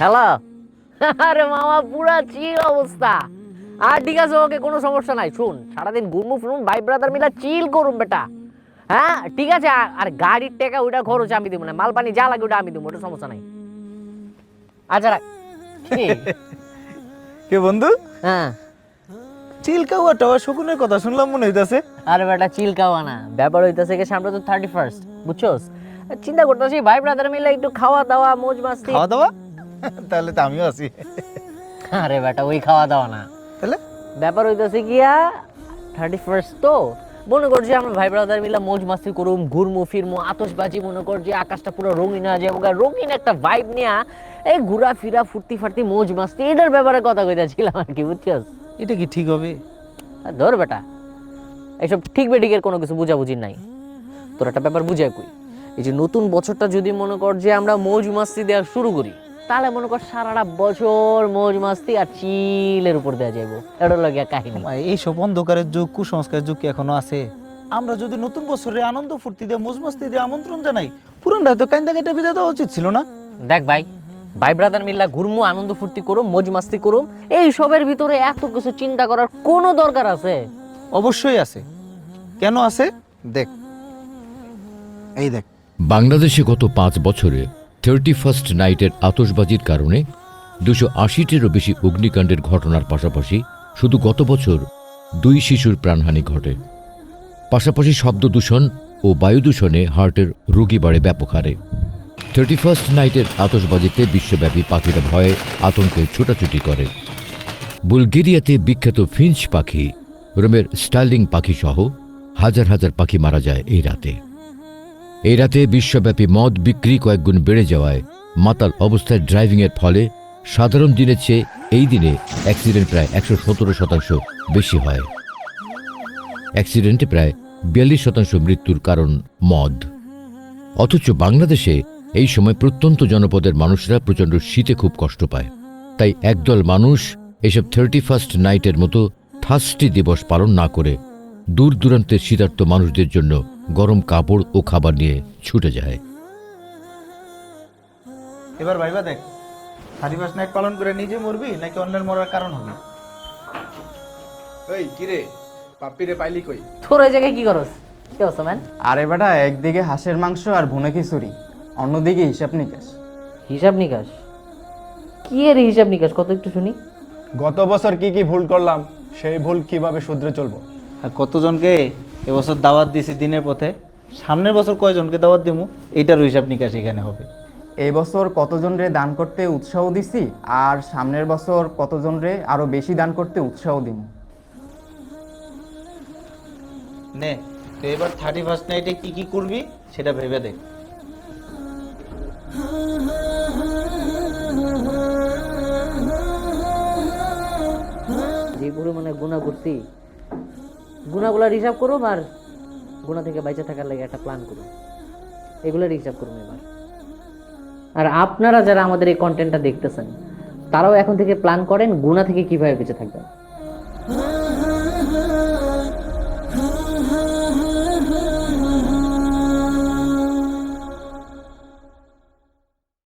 Hello. আরে মামা পুরা চিল অবস্থা। আর ঠিক আছে, ওকে, কোনো সমস্যা নাই। শুন, সারাদিন ঘুরমু ফিরুম, ভাই ব্রাদার মিলা চিল করুম বেটা। হ্যাঁ ঠিক আছে। আর গাড়ির টাকা ওইটা খরচ আমি দিব না, মাল পানি যা লাগে ওটা আমি দিব, ওটা সমস্যা নাই। আচ্ছা রাখ। কি? কে বন্ধু? হ্যাঁ। চিলকাওয়া টাওয়া শকুনের কথা শুনলাম মনে হইতাছে। আরে বেটা চিল খাওয়া না, ব্যাপার হইতাছে কি, সামনে তো 31st, বুঝছস? চিন্তা করতেছি ভাই ব্রাদার মিলে একটু খাওয়া দাওয়া মৌজ মাস্তি। খাওয়া দাওয়া? তাহলে তো আমিও আছি। আরে বেটা ওই খাওয়া দাওয়া না, তাহলে ব্যাপার হইতাছে গিয়া 31st তো, মনে কর যে আমরা ভাই ব্রাদার মিলে মৌজ মাস্তি করুম, ঘুরমু ফিরমু, আতশবাজি, মনে কর যে আকাশটা পুরো রঙিন হয়ে যাবে, রঙিন একটা ভাইব নিয়া এই ঘুরা ফিরা ফুর্তি ফার্তি মৌজ মাস্তি, এটার ব্যাপারে কথা কইতাছিলাম আর কি, বুঝছস? এটা কি ঠিক হবে? আর ধর বেটা, এইসব ঠিক বেঠিকের কোনো কিছু বুঝাবুঝি নাই। তোর একটা ব্যাপার বুঝাই কই, এই যে নতুন বছরটা যদি মনে কর যে আমরা মৌজ মাস্তি দেওয়া শুরু করি, তাহলে মনে কর সারাটা বছর মৌজ মাস্তি আর চিলের উপর দেওয়া যাবো, এটা লাগিয়া কাহিনী। এইসব অন্ধকারের যুগ, কুসংস্কারের যুগ কি এখনো আছে? আমরা যদি নতুন বছরে আনন্দ ফুর্তি দিয়ে মৌজ মাস্তি দিয়ে আমন্ত্রণ জানাই, পুরানটা তো কাইন্দা কেটে বিদায় দেওয়া উচিত ছিল না? দেখ ভাই, ভাই ব্রাদার মিল্লা ঘুরমু, আনন্দ ফুর্তি করুম, মৌজ মাস্তি করুম, এই সবের ভিতরে এত কিছু চিন্তা করার কোনো দরকার আছে? অবশ্যই আছে। কেন আছে দেখ, এই দেখ। বাংলাদেশে গত 5 বছরে 31st নাইটের আতশবাজির কারণে 280টিরও বেশি অগ্নিকাণ্ডের ঘটনার পাশাপাশি শুধু গত বছর 2 শিশুর প্রাণহানি ঘটে। পাশাপাশি শব্দ দূষণ ও বায়ু দূষণে হার্টের রোগী বাড়ে ব্যাপক হারে। 31st নাইটের আতশবাজিতে বিশ্বব্যাপী পাখিরা ভয়ে আতঙ্কে ছোটাছুটি করে। বুলগেরিয়াতে বিখ্যাত ফিঞ্চ পাখি, রোমের স্টার্লিং পাখি সহ হাজার হাজার পাখি মারা যায় এই রাতে। এই রাতে বিশ্বব্যাপী মদ বিক্রি কয়েকগুণ বেড়ে যাওয়ায় মাতাল অবস্থায় ড্রাইভিংয়ের ফলে সাধারণ দিনের চেয়ে এই দিনে অ্যাক্সিডেন্ট প্রায় 117% বেশি হয়। অ্যাক্সিডেন্টে প্রায় 42% মৃত্যুর কারণ মদ। অথচ বাংলাদেশে এই সময় প্রত্যন্ত জনপদের মানুষরা প্রচণ্ড শীতে খুব কষ্ট পায়। তাই একদল মানুষ এসব 31st নাইটের মতো থার্স্টি দিবস পালন না করে দূর দূরান্তের শীতার্ত মানুষদের জন্য গরম কাপড় ও খাবার নিয়ে ছুটে যায়। এবার ভাইবা দেখ, 31st নাইট পালন করে নিজে মরবি নাকি অন্যের মরার কারণ হবে? এই কিরে, পাপ্পিরে পাইলি কই? তোর ওই জায়গায় কি করস? কি অবস্থা ম্যান? আরে বেটা, একদিকে হাঁসের মাংস আর ভুনা খিচুড়ি, অন্যদিকে হিসাব নিকাশ। হিসাব নিকাশ? কি এর হিসাব নিকাশ, কত একটু শুনি। গত বছর কি কি ভুল করলাম, সেই ভুল কিভাবে শুধরে চলবো। আর কতজনকে এবছর দাওয়াত দিছি দিনের পথে, সামনের বছর কয়জনকে দাওয়াত দিমু, এইটার হিসাব নিকাশ এখানে হবে। এই বছর কতজন রে দান করতে উৎসাহ দিছি, আর সামনের বছর কতজন রে আরো বেশি দান করতে উৎসাহ দিম। নে, তো এবার 31st নাইটে কি কি করবি সেটা ভেবে দেখ। যে পরিমাণে গুণা করছি, গুণাগুলার হিসাব করুম, আর গুণা থেকে বাইচে থাকার লাগে একটা প্ল্যান করুম, এগুলোর হিসাব করুম এবার। আর আপনারা যারা আমাদের এই কন্টেন্টটা দেখতেছেন, তারাও এখন থেকে প্ল্যান করেন গুণা থেকে কিভাবে বেঁচে থাকবেন।